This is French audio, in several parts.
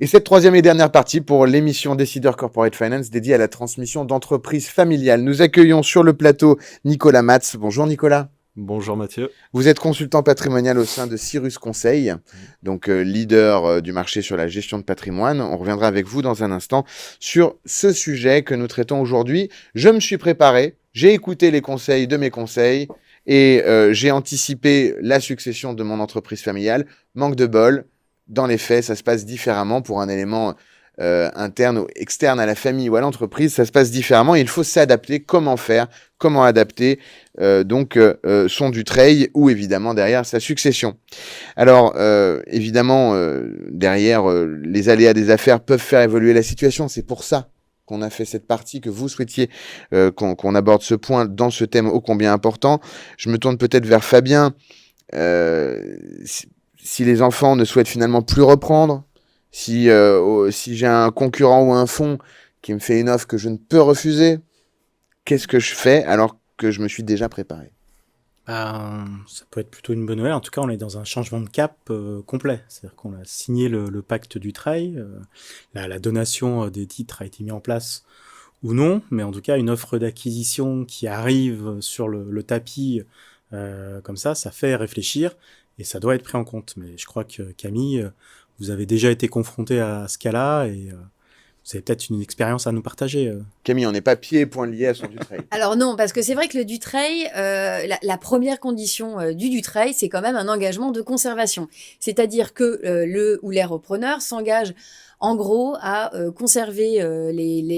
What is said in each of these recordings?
Et cette troisième et dernière partie pour l'émission Décideur Corporate Finance dédiée à la transmission d'entreprises familiales. Nous accueillons sur le plateau Nicolas Matz. Bonjour Nicolas. Bonjour Mathieu. Vous êtes consultant patrimonial au sein de Cyrus Conseil, donc leader du marché sur la gestion de patrimoine. On reviendra avec vous dans un instant sur ce sujet que nous traitons aujourd'hui. Je me suis préparé, j'ai écouté les conseils de mes conseils et j'ai anticipé la succession de mon entreprise familiale. Manque de bol, dans les faits, ça se passe différemment pour un élément interne ou externe à la famille ou à l'entreprise, ça se passe différemment et il faut s'adapter. Comment faire, comment adapter son Dutreil ou évidemment derrière sa succession. Alors évidemment derrière les aléas des affaires peuvent faire évoluer la situation, c'est pour ça qu'on a fait cette partie, que vous souhaitiez qu'on aborde ce point dans ce thème ô combien important. Je me tourne peut-être vers Fabien. Si les enfants ne souhaitent finalement plus reprendre, si j'ai un concurrent ou un fonds qui me fait une offre que je ne peux refuser, qu'est-ce que je fais alors que je me suis déjà préparé? Ça peut être plutôt une bonne nouvelle. En tout cas, on est dans un changement de cap complet. C'est-à-dire qu'on a signé le pacte Dutreil. La donation des titres a été mise en place ou non, mais en tout cas, une offre d'acquisition qui arrive sur le tapis comme ça fait réfléchir et ça doit être pris en compte. Mais je crois que Camille, vous avez déjà été confronté à ce cas-là et vous avez peut-être une expérience à nous partager. Camille, on n'est pas pieds et poings liés à son Dutreil. Alors non, parce que c'est vrai que le Dutreil, la première condition du Dutreil, c'est quand même un engagement de conservation. C'est-à-dire que le ou les repreneurs s'engagent en gros à conserver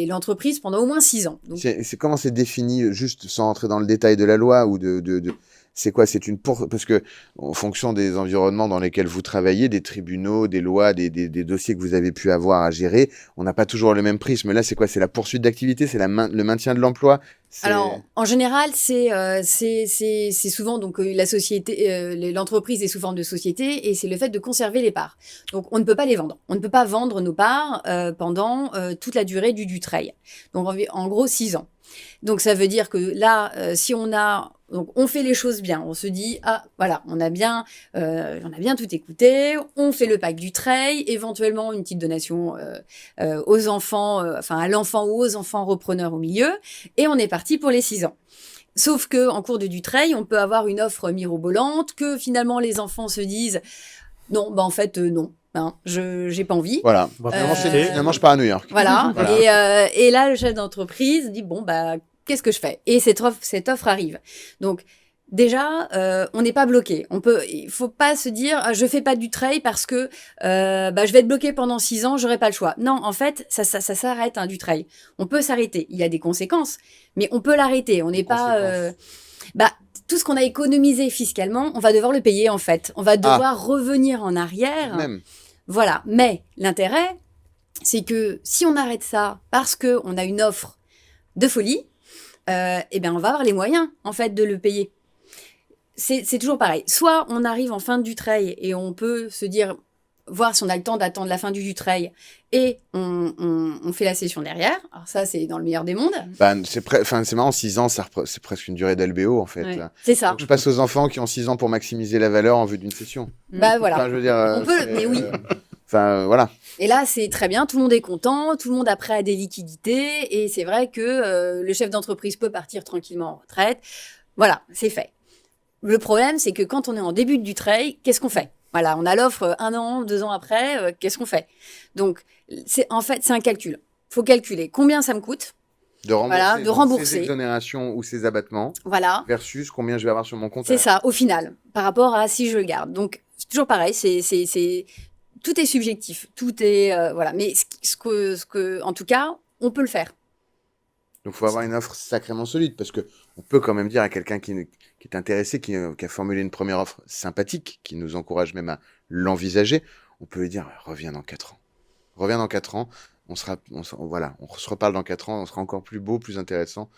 l'entreprise pendant au moins 6 ans. Donc, Comment c'est défini, juste sans entrer dans le détail de la loi ou c'est quoi? Parce que en fonction des environnements dans lesquels vous travaillez, des tribunaux, des lois, des dossiers que vous avez pu avoir à gérer, on n'a pas toujours le même prisme. Là, c'est quoi? C'est la poursuite d'activité, c'est le maintien de l'emploi. Alors, en général, c'est souvent donc la société, l'entreprise est sous forme de société et c'est le fait de conserver les parts. Donc, on ne peut pas les vendre. On ne peut pas vendre nos parts pendant toute la durée du Dutreil. Donc, en gros, 6 ans. Donc, ça veut dire que là, si donc on fait les choses bien, on se dit voilà, on a bien tout écouté, on fait le pacte Dutreil, éventuellement une petite donation aux enfants, à l'enfant ou aux enfants repreneurs au milieu, et on est parti pour les 6 ans. Sauf que en cours de Dutreil, on peut avoir une offre mirobolante, que finalement les enfants se disent non, en fait non. Hein, j'ai pas envie. Voilà. Finalement, je pars à New York. Voilà. Et là, le chef d'entreprise dit qu'est-ce que je fais? Et cette offre arrive. Donc déjà, on n'est pas bloqué. Il faut pas se dire je fais pas de Dutreil parce que je vais être bloqué pendant 6 ans, j'aurai pas le choix. Non, en fait, ça s'arrête un Dutreil. On peut s'arrêter. Il y a des conséquences, mais on peut l'arrêter. On n'est pas tout ce qu'on a économisé fiscalement, on va devoir le payer en fait. On va devoir revenir en arrière. Même. Voilà. Mais l'intérêt, c'est que si on arrête ça parce que on a une offre de folie, on va avoir les moyens en fait de le payer. C'est toujours pareil. Soit on arrive en fin de Dutreil et on peut se dire, voir si on a le temps d'attendre la fin du Dutreil et on fait la session derrière. Alors ça, c'est dans le meilleur des mondes. C'est marrant, 6 ans, c'est presque une durée d'LBO en fait. Ouais, là. C'est ça. Donc, je passe aux enfants qui ont 6 ans pour maximiser la valeur en vue d'une session. Voilà. Je veux dire, on peut, mais oui. Voilà. Et là, c'est très bien, tout le monde est content, tout le monde a prêt à des liquidités, et c'est vrai que le chef d'entreprise peut partir tranquillement en retraite. Voilà, c'est fait. Le problème, c'est que quand on est en début de Dutreil, qu'est-ce qu'on fait? Voilà, on a l'offre 1 an, 2 ans après, qu'est-ce qu'on fait? Donc, c'est un calcul. Il faut calculer combien ça me coûte. De rembourser Ces ses exonérations ou ses abattements. Voilà. Versus combien je vais avoir sur mon compte. C'est ça, au final, par rapport à si je le garde. Donc, c'est toujours pareil, tout est subjectif, tout est voilà. Mais ce que, en tout cas, on peut le faire. Donc, il faut avoir une offre sacrément solide parce que on peut quand même dire à quelqu'un qui est intéressé, qui a formulé une première offre sympathique, qui nous encourage même à l'envisager, on peut lui dire reviens dans 4 ans. Reviens dans 4 ans, on se reparle dans 4 ans, on sera encore plus beau, plus intéressant.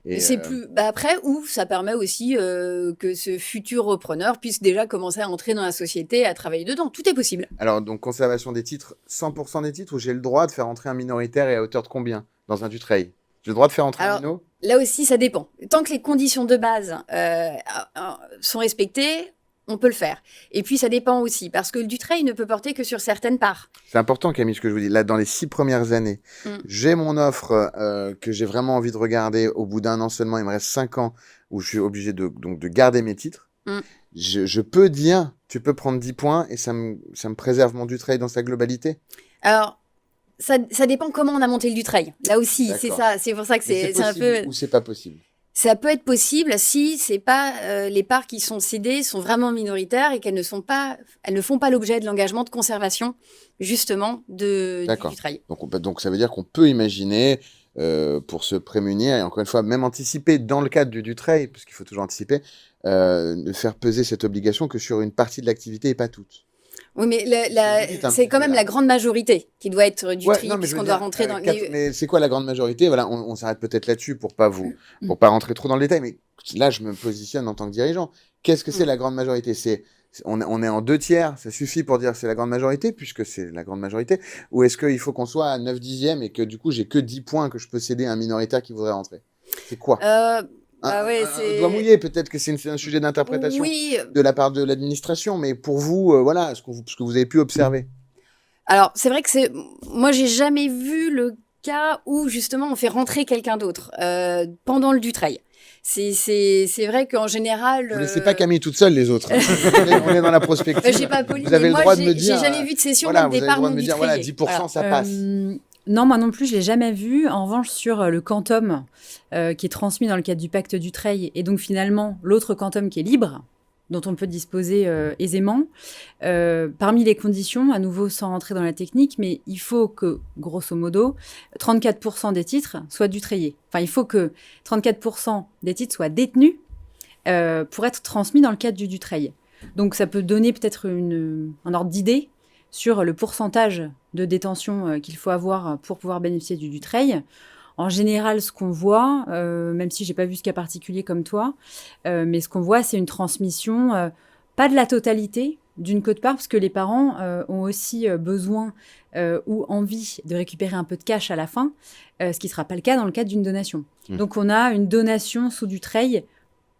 Et c'est plus après ou ça permet aussi que ce futur repreneur puisse déjà commencer à entrer dans la société, à travailler dedans. Tout est possible. Alors donc conservation des titres, 100% des titres, ou j'ai le droit de faire entrer un minoritaire et à hauteur de combien dans un Dutreil? J'ai le droit de faire entrer un minot? Là aussi, ça dépend. Tant que les conditions de base sont respectées, on peut le faire. Et puis, ça dépend aussi, parce que le Dutreil ne peut porter que sur certaines parts. C'est important, Camille, ce que je vous dis. Là, dans les 6 premières années, j'ai mon offre que j'ai vraiment envie de regarder. Au bout d'un an seulement, il me reste 5 ans où je suis obligé de garder mes titres. Je peux dire, tu peux prendre 10 points et ça me préserve mon Dutreil dans sa globalité. Alors, ça dépend comment on a monté le Dutreil. Là aussi, c'est ça. C'est pour ça que c'est un peu... Ou c'est pas possible. Ça peut être possible si c'est pas les parts qui sont cédées sont vraiment minoritaires et qu'elles ne font pas l'objet de l'engagement de conservation justement du Dutreil. Donc ça veut dire qu'on peut imaginer pour se prémunir et encore une fois même anticiper dans le cadre du Dutreil, parce qu'il faut toujours anticiper, de faire peser cette obligation que sur une partie de l'activité et pas toute. Oui, mais c'est quand même la grande majorité qui doit être du tri, puisqu'on doit rentrer dans les... Mais c'est quoi la grande majorité? Voilà, on s'arrête peut-être là-dessus pour pas rentrer trop dans le détail, mais là, je me positionne en tant que dirigeant. Qu'est-ce que c'est la grande majorité? On est en 2/3, ça suffit pour dire que c'est la grande majorité, puisque c'est la grande majorité, ou est-ce qu'il faut qu'on soit à 9/10 et que du coup, j'ai que 10 points que je peux céder à un minoritaire qui voudrait rentrer? C'est quoi? c'est... doigt mouillé, peut-être que c'est un sujet d'interprétation de la part de l'administration, mais pour vous, voilà, ce que vous avez pu observer. Alors, c'est vrai que moi, j'ai jamais vu le cas où, justement, on fait rentrer quelqu'un d'autre pendant le Dutreil. C'est vrai qu'en général... Vous ne laissez pas Camille toute seule, les autres. On est dans la prospective. J'ai pas poli, vous avez mais le droit de me j'ai dire... jamais vu de session voilà, de départ non Dutreillé. Voilà, 10%, ça passe. Non, moi non plus, je l'ai jamais vu. En revanche, sur le quantum qui est transmis dans le cadre du pacte Dutreil, et donc finalement l'autre quantum qui est libre, dont on peut disposer aisément, parmi les conditions, à nouveau sans rentrer dans la technique, mais il faut que, grosso modo, 34% des titres soient Dutreillés. Enfin, il faut que 34% des titres soient détenus pour être transmis dans le cadre du Dutreil. Donc ça peut donner peut-être un ordre d'idée sur le pourcentage de détention qu'il faut avoir pour pouvoir bénéficier du Dutreil. En général, ce qu'on voit, même si j'ai pas vu ce cas particulier comme toi, mais ce qu'on voit, c'est une transmission, pas de la totalité d'une quote-part, parce que les parents ont aussi besoin ou envie de récupérer un peu de cash à la fin, ce qui sera pas le cas dans le cadre d'une donation. Donc on a une donation sous Dutreil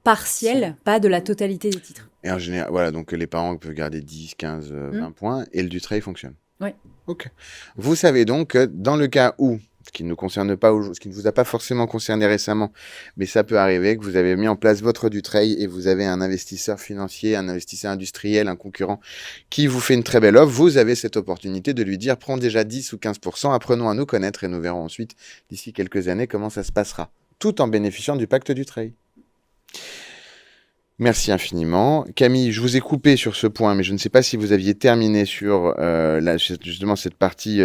partielle, pas de la totalité des titres. Et en général, voilà, donc les parents peuvent garder 10, 15, 20 points et le Dutreil fonctionne. Oui. Ok. Vous savez donc que dans le cas où, ce qui ne nous concerne pas, ce qui ne vous a pas forcément concerné récemment, mais ça peut arriver, que vous avez mis en place votre Dutreil et vous avez un investisseur financier, un investisseur industriel, un concurrent qui vous fait une très belle offre, vous avez cette opportunité de lui dire prends déjà 10 ou 15%, apprenons à nous connaître et nous verrons ensuite, d'ici quelques années, comment ça se passera, tout en bénéficiant du pacte Dutreil. Merci infiniment. Camille, je vous ai coupé sur ce point, mais je ne sais pas si vous aviez terminé sur justement cette partie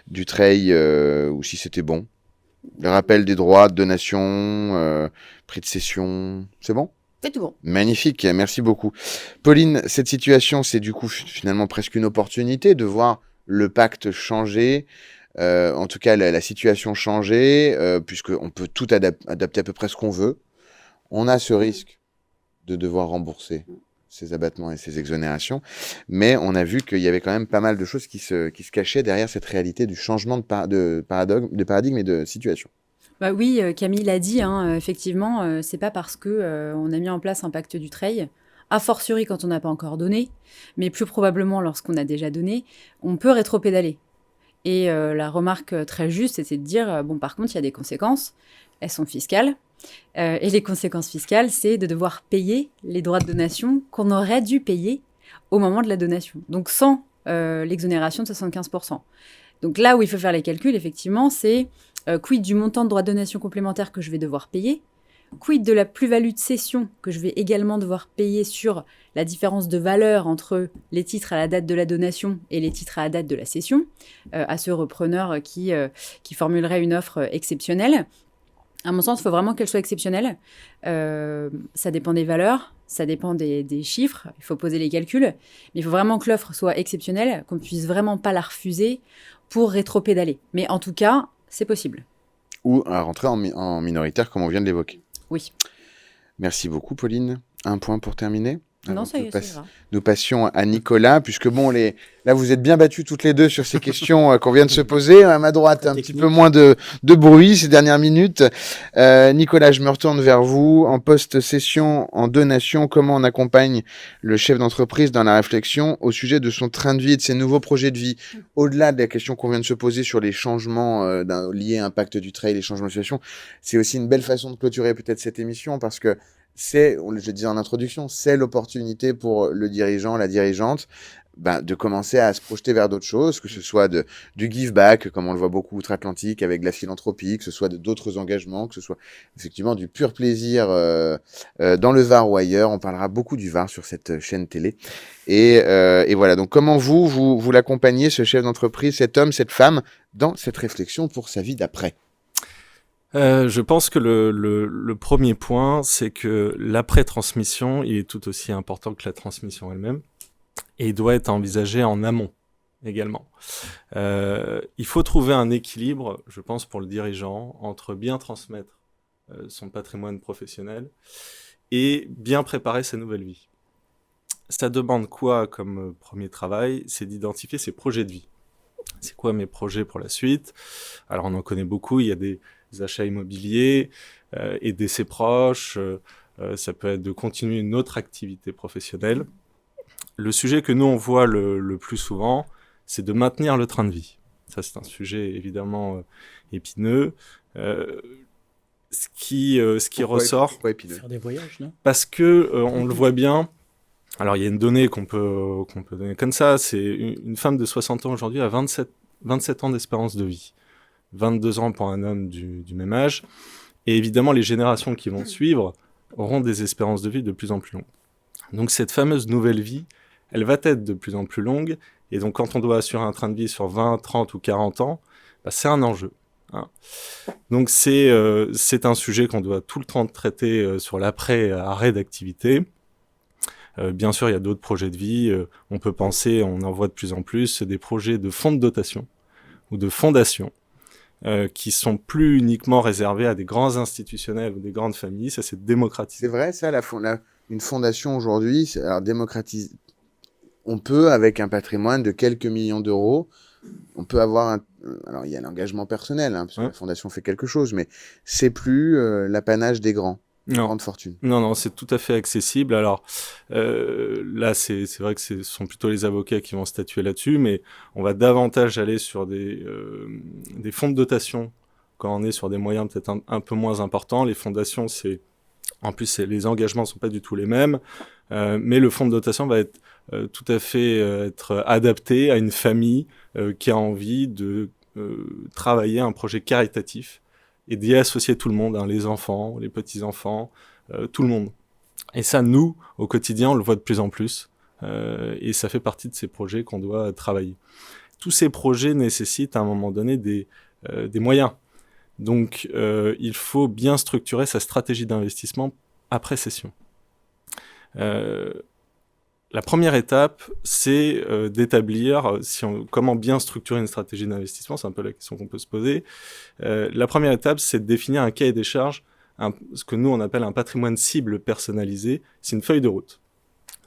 Dutreil ou si c'était bon. Le rappel des droits de donation, prix de cession, c'est bon ? C'est tout bon. Magnifique, merci beaucoup. Pauline, cette situation, c'est du coup finalement presque une opportunité de voir le pacte changer, en tout cas la situation changer, puisqu'on peut tout adapter à peu près ce qu'on veut. On a ce risque de devoir rembourser ces abattements et ces exonérations, mais on a vu qu'il y avait quand même pas mal de choses qui se cachaient derrière cette réalité du changement de paradigme et de situation. Bah oui, Camille l'a dit, hein, effectivement, c'est pas parce que on a mis en place un pacte Dutreil, a fortiori quand on n'a pas encore donné, mais plus probablement lorsqu'on a déjà donné, on peut rétropédaler. Et la remarque très juste, c'était de dire, bon, par contre, il y a des conséquences, elles sont fiscales, et les conséquences fiscales, c'est de devoir payer les droits de donation qu'on aurait dû payer au moment de la donation, donc sans l'exonération de 75%. Donc là où il faut faire les calculs, effectivement, c'est quid du montant de droits de donation complémentaires que je vais devoir payer, quid de la plus-value de cession que je vais également devoir payer sur la différence de valeur entre les titres à la date de la donation et les titres à la date de la cession, à ce repreneur qui formulerait une offre exceptionnelle. À mon sens, il faut vraiment qu'elle soit exceptionnelle. Ça dépend des valeurs, ça dépend des chiffres, il faut poser les calculs, mais il faut vraiment que l'offre soit exceptionnelle, qu'on ne puisse vraiment pas la refuser pour rétropédaler. Mais en tout cas, c'est possible. Ou à rentrer en minoritaire, comme on vient de l'évoquer. Oui. Merci beaucoup, Pauline. Un point pour terminer. Non, Donc, ça y est, ça passe- ira. nous passions à Nicolas, puisque bon, là, vous êtes bien battus toutes les deux sur ces questions qu'on vient de se poser. À ma droite, un petit Technique. peu moins de bruit ces dernières minutes. Nicolas, je me retourne vers vous. En post-session, en donation, comment on accompagne le chef d'entreprise dans la réflexion au sujet de son train de vie et de ses nouveaux projets de vie? Au-delà de la question qu'on vient de se poser sur les changements liés à l'impact du trail, les changements de situation, c'est aussi une belle façon de clôturer peut-être cette émission parce que je disais en introduction, c'est l'opportunité pour le dirigeant, la dirigeante, de commencer à se projeter vers d'autres choses, que ce soit du give back, comme on le voit beaucoup outre-Atlantique avec de la philanthropie, que ce soit d'autres engagements, que ce soit effectivement du pur plaisir dans le Var ou ailleurs. On parlera beaucoup du Var sur cette chaîne télé. Et voilà, donc comment vous l'accompagnez, ce chef d'entreprise, cet homme, cette femme, dans cette réflexion pour sa vie d'après? Je pense que le premier point, c'est que l'après-transmission, il est tout aussi important que la transmission elle-même, et il doit être envisagé en amont également. Il faut trouver un équilibre, je pense, pour le dirigeant, entre bien transmettre son patrimoine professionnel et bien préparer sa nouvelle vie. Ça demande quoi comme premier travail? C'est d'identifier ses projets de vie. C'est quoi mes projets pour la suite? Alors on en connaît beaucoup, il y a des achats immobiliers, aider ses proches, ça peut être de continuer une autre activité professionnelle. Le sujet que nous on voit le plus souvent, c'est de maintenir le train de vie. Ça c'est un sujet évidemment épineux. Ce qui ressort, Pourquoi épineux? Faire des voyages, non? parce que on le voit bien. Alors il y a une donnée qu'on peut donner comme ça, c'est une femme de 60 ans aujourd'hui a 27 ans d'espérance de vie. 22 ans pour un homme du même âge. Et évidemment, les générations qui vont suivre auront des espérances de vie de plus en plus longues. Donc cette fameuse nouvelle vie, elle va être de plus en plus longue. Et donc quand on doit assurer un train de vie sur 20, 30 ou 40 ans, c'est un enjeu. Hein. Donc c'est un sujet qu'on doit tout le temps traiter sur l'après-arrêt d'activité. Bien sûr, il y a d'autres projets de vie. On peut penser, on en voit de plus en plus, des projets de fonds de dotation ou de fondations. Qui sont plus uniquement réservés à des grands institutionnels ou des grandes familles, ça c'est démocratisé. C'est vrai, ça, une fondation aujourd'hui, alors démocratise. On peut, avec un patrimoine de quelques millions d'euros, on peut avoir alors il y a l'engagement personnel, parce que la fondation fait quelque chose, mais c'est plus l'apanage des grands. Grande fortune. Non, c'est tout à fait accessible. Alors là, c'est vrai que ce sont plutôt les avocats qui vont statuer là-dessus, mais on va davantage aller sur des fonds de dotation quand on est sur des moyens peut-être un peu moins importants. Les fondations, les engagements sont pas du tout les mêmes, mais le fonds de dotation va être tout à fait être adapté à une famille qui a envie de travailler un projet caritatif et d'y associer tout le monde, les enfants, les petits-enfants, tout le monde. Et ça, nous, au quotidien, on le voit de plus en plus, et ça fait partie de ces projets qu'on doit travailler. Tous ces projets nécessitent à un moment donné des moyens. Donc, il faut bien structurer sa stratégie d'investissement après cession. La première étape, c'est d'établir comment bien structurer une stratégie d'investissement. C'est un peu la question qu'on peut se poser. La première étape, c'est de définir un cahier des charges, ce que nous on appelle un patrimoine cible personnalisé. C'est une feuille de route.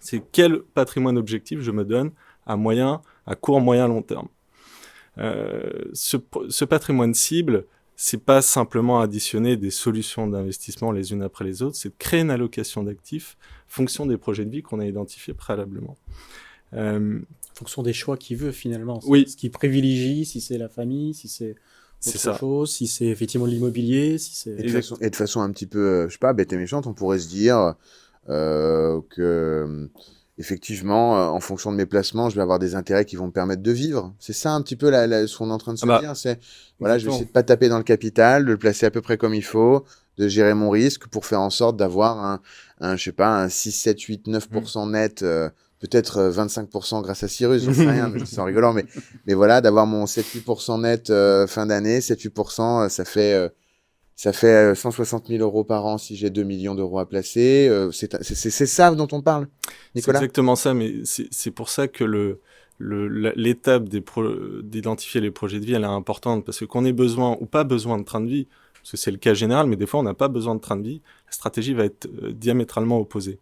C'est quel patrimoine objectif je me donne à court, moyen, long terme. Ce patrimoine cible, c'est pas simplement additionner des solutions d'investissement les unes après les autres, c'est de créer une allocation d'actifs fonction des projets de vie qu'on a identifiés préalablement. Fonction des choix qu'il veut finalement. Oui. Ce qu'il privilégie, si c'est la famille, si c'est autre chose, si c'est effectivement l'immobilier, si c'est... Et de façon un petit peu, je sais pas, bête et méchante, on pourrait se dire que effectivement, en fonction de mes placements, je vais avoir des intérêts qui vont me permettre de vivre. C'est ça un petit peu ce qu'on est en train de se dire. C'est voilà, je vais essayer de pas taper dans le capital, de le placer à peu près comme il faut, de gérer mon risque pour faire en sorte d'avoir un je sais pas, un 6, 7, 8, 9% net, peut-être 25% grâce à Cyrus, j'en sais rien, mais c'est en rigolant, mais voilà, d'avoir mon 7, 8% net fin d'année, 7, 8%, ça fait 160 000 euros par an si j'ai 2 millions d'euros à placer. C'est ça dont on parle, Nicolas? C'est exactement ça, mais c'est pour ça que l'étape d'identifier les projets de vie, elle est importante, parce que qu'on ait besoin ou pas besoin de train de vie, parce que c'est le cas général, mais des fois on n'a pas besoin de train de vie, la stratégie va être diamétralement opposée.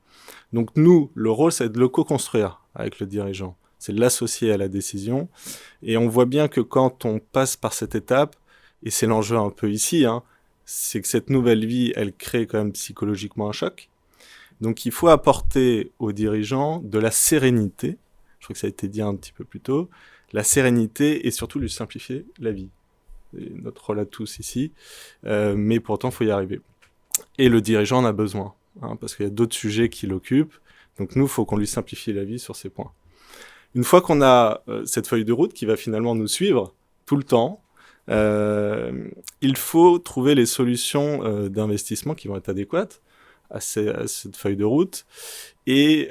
Donc nous, le rôle, c'est de le co-construire avec le dirigeant, c'est de l'associer à la décision, et on voit bien que quand on passe par cette étape, et c'est l'enjeu un peu ici, c'est que cette nouvelle vie, elle crée quand même psychologiquement un choc. Donc il faut apporter aux dirigeants de la sérénité, je crois que ça a été dit un petit peu plus tôt, la sérénité et surtout lui simplifier la vie. C'est notre rôle à tous ici, mais pourtant il faut y arriver. Et le dirigeant en a besoin, parce qu'il y a d'autres sujets qui l'occupent, donc nous, il faut qu'on lui simplifie la vie sur ces points. Une fois qu'on a cette feuille de route qui va finalement nous suivre tout le temps, il faut trouver les solutions d'investissement qui vont être adéquates à cette feuille de route, et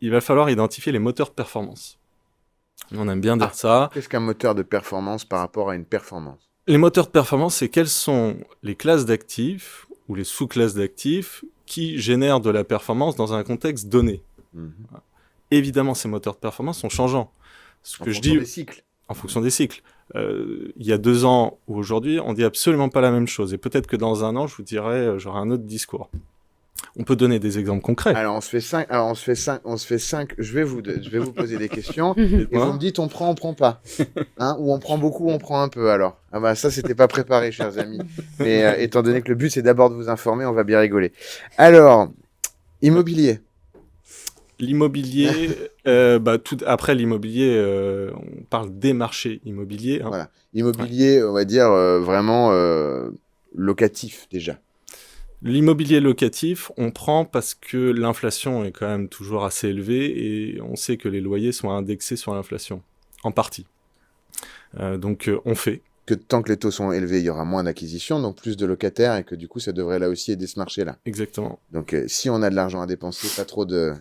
il va falloir identifier les moteurs de performance. On aime bien dire ça. Qu'est-ce qu'un moteur de performance par rapport à une performance? Les moteurs de performance, c'est quelles sont les classes d'actifs ou les sous-classes d'actifs qui génèrent de la performance dans un contexte donné. Évidemment, ces moteurs de performance sont changeants. Ce que je dis, des cycles. En fonction des cycles. Il y a 2 ans ou aujourd'hui, on dit absolument pas la même chose. Et peut-être que dans 1 an, je vous dirai, j'aurai un autre discours. On peut donner des exemples concrets. Alors, on se fait 5. Je vais vous poser des questions. Et vous me dites, on prend pas. Ou on prend beaucoup, on prend un peu, alors. Ah bah, ça, c'était pas préparé, chers amis. Mais étant donné que le but, c'est d'abord de vous informer, on va bien rigoler. Alors, immobilier. L'immobilier, après l'immobilier, on parle des marchés immobiliers. Voilà. Immobilier, on va dire, vraiment locatif, déjà. L'immobilier locatif, on prend parce que l'inflation est quand même toujours assez élevée et on sait que les loyers sont indexés sur l'inflation, en partie. Donc on fait. Que tant que les taux sont élevés, il y aura moins d'acquisitions, donc plus de locataires, et que du coup, ça devrait là aussi aider ce marché-là. Exactement. Donc si on a de l'argent à dépenser, pas trop de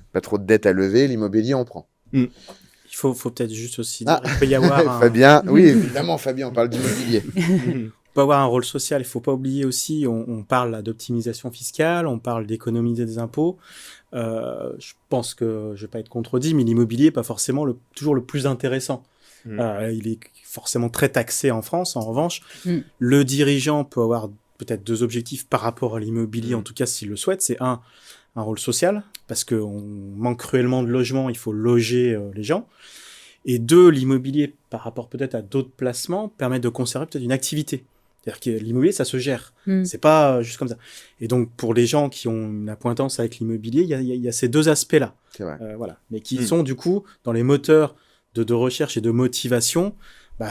dettes à lever, l'immobilier, on prend. Il faut peut-être juste aussi dire, il peut y avoir Fabien, oui, évidemment, Fabien, on parle d'immobilier. peut avoir un rôle social. Il ne faut pas oublier aussi, on parle là, d'optimisation fiscale, on parle d'économiser des impôts. Je pense que je ne vais pas être contredit, mais l'immobilier n'est pas forcément toujours le plus intéressant. Il est forcément très taxé en France. En revanche, le dirigeant peut avoir peut-être 2 objectifs par rapport à l'immobilier, en tout cas s'il le souhaite. C'est un rôle social, parce qu'on manque cruellement de logements, il faut loger les gens. Et 2, l'immobilier, par rapport peut-être à d'autres placements, permet de conserver peut-être une activité. C'est-à-dire que l'immobilier, ça se gère. C'est pas juste comme ça. Et donc, pour les gens qui ont une accointance avec l'immobilier, il y a ces 2 aspects-là. C'est vrai. Voilà. Mais qui sont, du coup, dans les moteurs de recherche et de motivation,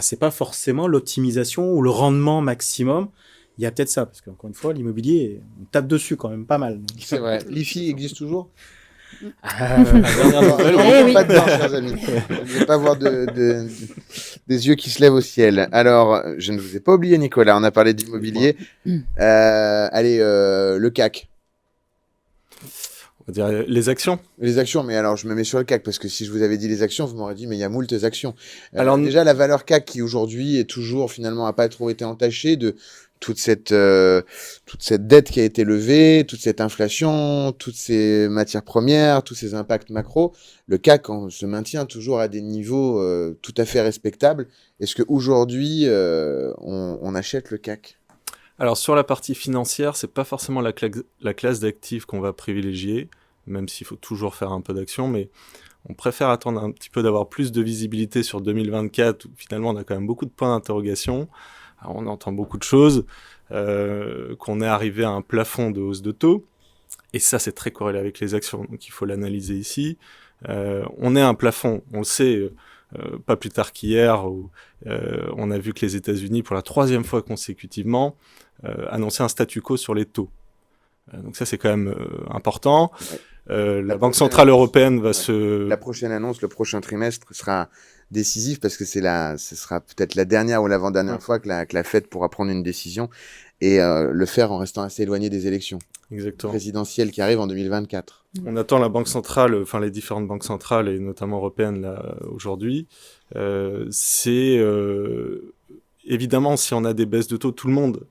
c'est pas forcément l'optimisation ou le rendement maximum. Il y a peut-être ça, parce qu'encore une fois, l'immobilier, on tape dessus quand même pas mal. Donc. C'est vrai. L'IFI existe toujours? Pas dedans, chers amis. Je ne vais pas voir des yeux qui se lèvent au ciel. Alors, je ne vous ai pas oublié, Nicolas. On a parlé d'immobilier. Allez, le CAC. On va dire les actions. Les actions, mais alors je me mets sur le CAC, parce que si je vous avais dit les actions, vous m'aurez dit, mais il y a moult actions. Alors, déjà, la valeur CAC qui aujourd'hui est toujours, finalement, n'a pas trop été entachée de toute cette dette qui a été levée, toute cette inflation, toutes ces matières premières, tous ces impacts macro. Le CAC se maintient toujours à des niveaux tout à fait respectables. Est-ce qu'aujourd'hui, on achète le CAC? Alors sur la partie financière, c'est pas forcément la classe d'actifs qu'on va privilégier, même s'il faut toujours faire un peu d'action, mais on préfère attendre un petit peu d'avoir plus de visibilité sur 2024, où finalement on a quand même beaucoup de points d'interrogation. Alors, on entend beaucoup de choses, qu'on est arrivé à un plafond de hausse de taux, et ça c'est très corrélé avec les actions, donc il faut l'analyser ici. On est à un plafond, on le sait, pas plus tard qu'hier, où on a vu que les États-Unis, pour la 3e fois consécutivement, annonçaient un statu quo sur les taux. Donc ça c'est quand même important. La Banque Centrale Européenne va se... La prochaine annonce, le prochain trimestre sera décisif, parce que ce sera peut-être la dernière ou l'avant-dernière fois que la Fed pourra prendre une décision, et le faire en restant assez éloigné des élections présidentielles qui arrivent en 2024. On attend la Banque Centrale, enfin les différentes banques centrales, et notamment européennes là, aujourd'hui. Évidemment, si on a des baisses de taux, tout le monde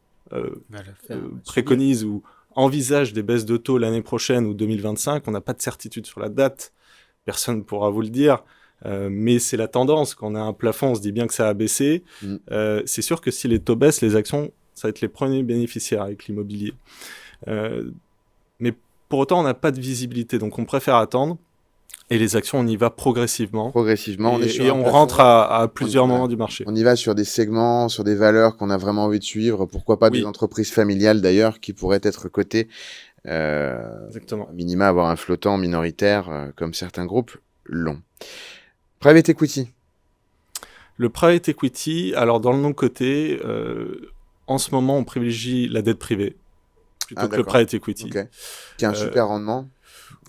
préconise ou envisage des baisses de taux l'année prochaine ou 2025. On n'a pas de certitude sur la date, personne ne pourra vous le dire, mais c'est la tendance. Quand on a un plafond, on se dit bien que ça a baissé. C'est sûr que si les taux baissent, les actions, Ça va être les premiers bénéficiaires avec l'immobilier. Mais pour autant, on n'a pas de visibilité, donc on préfère attendre. Et les actions, on y va progressivement. Progressivement, Et on rentre à plusieurs moments du marché. On y va sur des segments, sur des valeurs qu'on a vraiment envie de suivre. Pourquoi pas des entreprises familiales d'ailleurs qui pourraient être cotées. Exactement. Minima avoir un flottant minoritaire comme certains groupes l'ont. Private equity. Le private equity, alors dans le non-coté, en ce moment, on privilégie la dette privée plutôt que le private equity. Okay. Qui a un super rendement.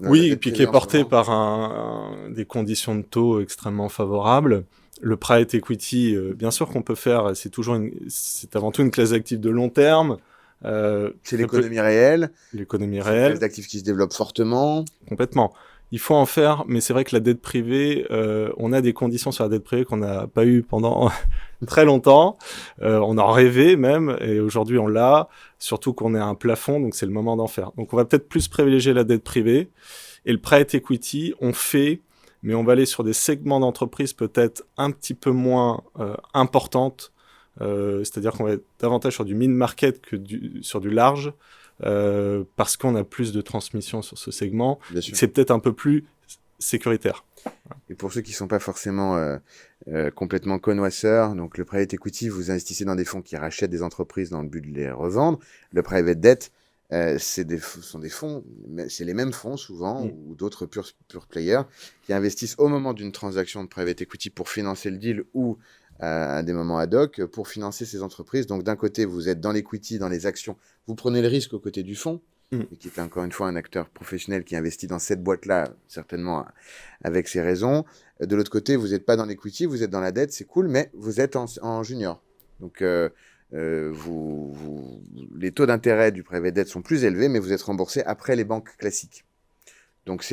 Oui, et puis qui est porté par des conditions de taux extrêmement favorables. Le private equity, bien sûr qu'on peut faire, c'est avant tout une classe d'actifs de long terme. C'est l'économie réelle. L'économie réelle. C'est une classe d'actifs qui se développe fortement. Complètement. Il faut en faire, mais c'est vrai que la dette privée, on a des conditions sur la dette privée qu'on n'a pas eues pendant très longtemps. On en rêvait même, et aujourd'hui on l'a, surtout qu'on est à un plafond, donc c'est le moment d'en faire. Donc on va peut-être plus privilégier la dette privée. Et le private equity, on fait, mais on va aller sur des segments d'entreprise peut-être un petit peu moins importantes, c'est-à-dire qu'on va être davantage sur du mid-market que sur du large, parce qu'on a plus de transmission sur ce segment. C'est peut-être un peu plus sécuritaire. Et pour ceux qui ne sont pas forcément complètement connoisseurs, donc le private equity, vous investissez dans des fonds qui rachètent des entreprises dans le but de les revendre. Le private debt, sont des fonds, c'est les mêmes fonds souvent, ou d'autres pure players, qui investissent au moment d'une transaction de private equity pour financer le deal ou à des moments ad hoc pour financer ces entreprises. Donc d'un côté, vous êtes dans l'equity, dans les actions, vous prenez le risque aux côtés du fonds, qui est encore une fois un acteur professionnel qui investit dans cette boîte-là, certainement avec ses raisons. De l'autre côté, vous n'êtes pas dans l'equity, vous êtes dans la dette, c'est cool, mais vous êtes en junior. Donc les taux d'intérêt du private debt sont plus élevés, mais vous êtes remboursé après les banques classiques. Donc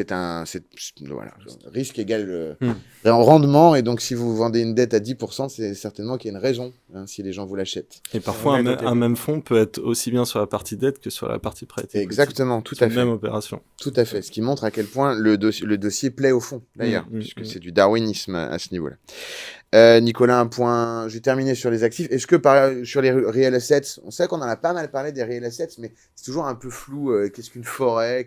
voilà, risque égal rendement, et donc si vous vendez une dette à 10%, c'est certainement qu'il y a une raison, si les gens vous l'achètent. Et parfois un même fonds peut être aussi bien sur la partie dette que sur la partie private equity. Exactement, tout à fait. Même opération. Tout à fait, ce qui montre à quel point le dossier plaît au fond, d'ailleurs, puisque c'est du darwinisme à ce niveau-là. Nicolas, un point, j'ai terminé sur les actifs. Est-ce que sur les real assets, on sait qu'on en a pas mal parlé des real assets, mais c'est toujours un peu flou. Qu'est-ce qu'une forêt?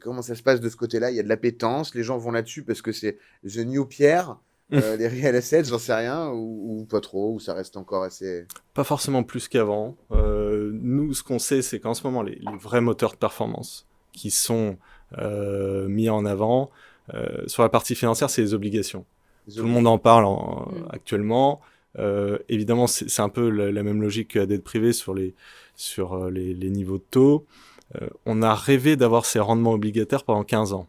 Comment ça se passe de ce côté-là? Il y a de l'appétence, les gens vont là-dessus parce que c'est the new pierre. Les real assets, j'en sais rien, ou pas trop, ou ça reste encore assez... Pas forcément plus qu'avant. Nous, ce qu'on sait, c'est qu'en ce moment, les vrais moteurs de performance qui sont mis en avant, sur la partie financière, c'est les obligations. Tout le monde en parle actuellement. Évidemment, c'est un peu la même logique que la dette privée sur les niveaux de taux. On a rêvé d'avoir ces rendements obligataires pendant 15 ans.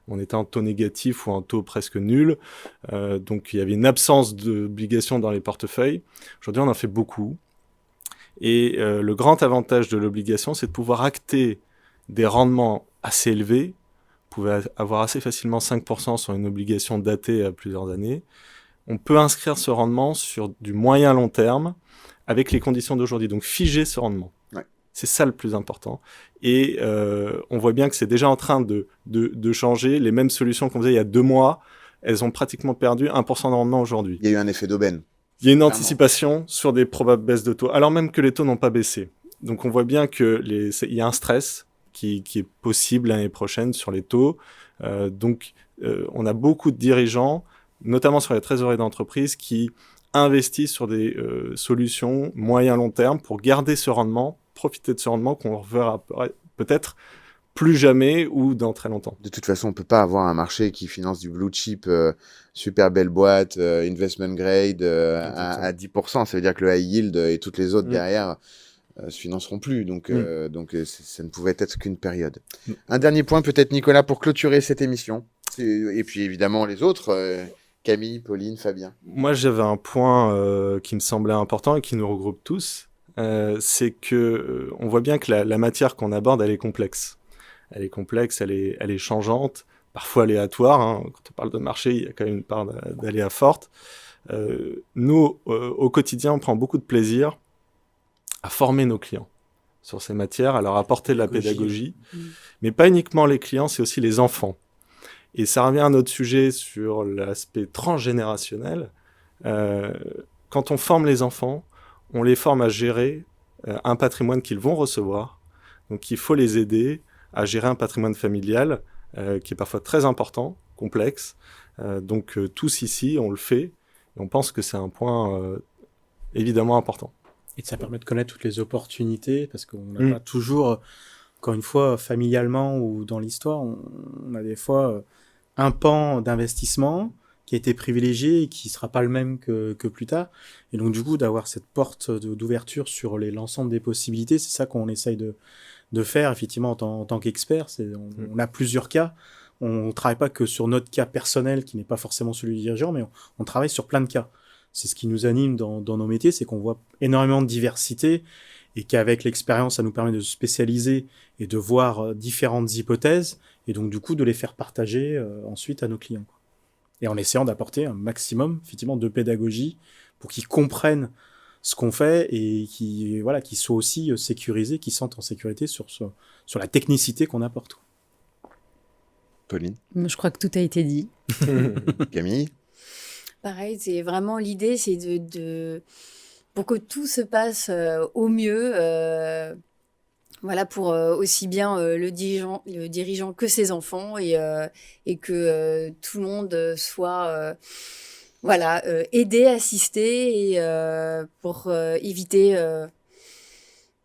On était en taux négatif ou en taux presque nul. Donc, il y avait une absence d'obligations dans les portefeuilles. Aujourd'hui, on en fait beaucoup. Et le grand avantage de l'obligation, c'est de pouvoir acter des rendements assez élevés. Vous pouvez avoir assez facilement 5% sur une obligation datée à plusieurs années. On peut inscrire ce rendement sur du moyen long terme avec les conditions d'aujourd'hui. Donc, figer ce rendement. Ouais. C'est ça le plus important. Et on voit bien que c'est déjà en train de changer. Les mêmes solutions qu'on faisait il y a 2 mois, elles ont pratiquement perdu 1% de rendement aujourd'hui. Il y a eu un effet d'aubaine. Il y a une anticipation sur des probables baisses de taux, alors même que les taux n'ont pas baissé. Donc on voit bien qu'il y a un stress qui est possible l'année prochaine sur les taux. On a beaucoup de dirigeants, notamment sur les trésoreries d'entreprise, qui investissent sur des solutions moyen-long terme pour garder ce rendement, profiter de ce rendement qu'on reverra peut-être plus jamais ou dans très longtemps. De toute façon, on ne peut pas avoir un marché qui finance du blue chip, super belle boîte, investment grade à 10%. Ça veut dire que le high yield et toutes les autres derrière se financeront plus. Donc ça ne pouvait être qu'une période. Un dernier point peut-être, Nicolas, pour clôturer cette émission. Et puis évidemment les autres, Camille, Pauline, Fabien. Moi, j'avais un point qui me semblait important et qui nous regroupe tous. C'est que on voit bien que la matière qu'on aborde, elle est complexe. Elle est complexe, elle est changeante, parfois aléatoire. Quand on parle de marché, il y a quand même une part d'aléa forte. Nous, au quotidien, on prend beaucoup de plaisir à former nos clients sur ces matières, à leur apporter de la pédagogie. Mais pas uniquement les clients, c'est aussi les enfants. Et ça revient à notre sujet sur l'aspect transgénérationnel. Quand on forme les enfants, on les forme à gérer un patrimoine qu'ils vont recevoir. Donc il faut les aider à gérer un patrimoine familial qui est parfois très important, complexe. Donc tous ici, on le fait et on pense que c'est un point évidemment important. Et ça permet de connaître toutes les opportunités, parce qu'on n'a pas toujours, encore une fois, familialement ou dans l'histoire, on a des fois un pan d'investissement qui a été privilégié et qui sera pas le même que plus tard. Et donc, du coup, d'avoir cette porte d'ouverture sur l'ensemble des possibilités, c'est ça qu'on essaye de faire, effectivement, en tant qu'expert. On a plusieurs cas. On travaille pas que sur notre cas personnel, qui n'est pas forcément celui du dirigeant, mais on travaille sur plein de cas. C'est ce qui nous anime dans nos métiers, c'est qu'on voit énormément de diversité et qu'avec l'expérience, ça nous permet de se spécialiser et de voir différentes hypothèses et donc du coup de les faire partager ensuite à nos clients. Et en essayant d'apporter un maximum effectivement de pédagogie pour qu'ils comprennent ce qu'on fait et qu'ils soient aussi sécurisés, qu'ils se sentent en sécurité sur la technicité qu'on apporte. Pauline. Je crois que tout a été dit. Camille. Pareil, c'est vraiment l'idée, c'est pour que tout se passe au mieux, voilà, pour aussi bien le dirigeant que ses enfants et que tout le monde soit aidé, assisté et pour éviter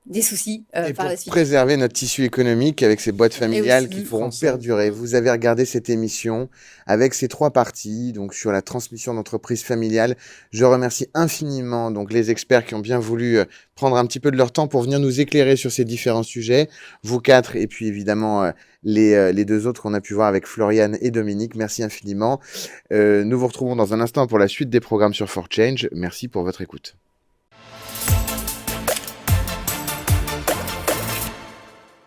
des soucis Et par pour la suite. préserver notre tissu économique avec ces boîtes familiales aussi, qui pourront françaises. perdurer. Vous avez regardé cette émission avec ces 3 parties, donc sur la transmission d'entreprise familiale. Je remercie infiniment donc les experts qui ont bien voulu prendre un petit peu de leur temps pour venir nous éclairer sur ces différents sujets. Vous 4 et puis évidemment les 2 autres qu'on a pu voir avec Floriane et Dominique. Merci infiniment. Nous vous retrouvons dans un instant pour la suite des programmes sur For Change. Merci pour votre écoute.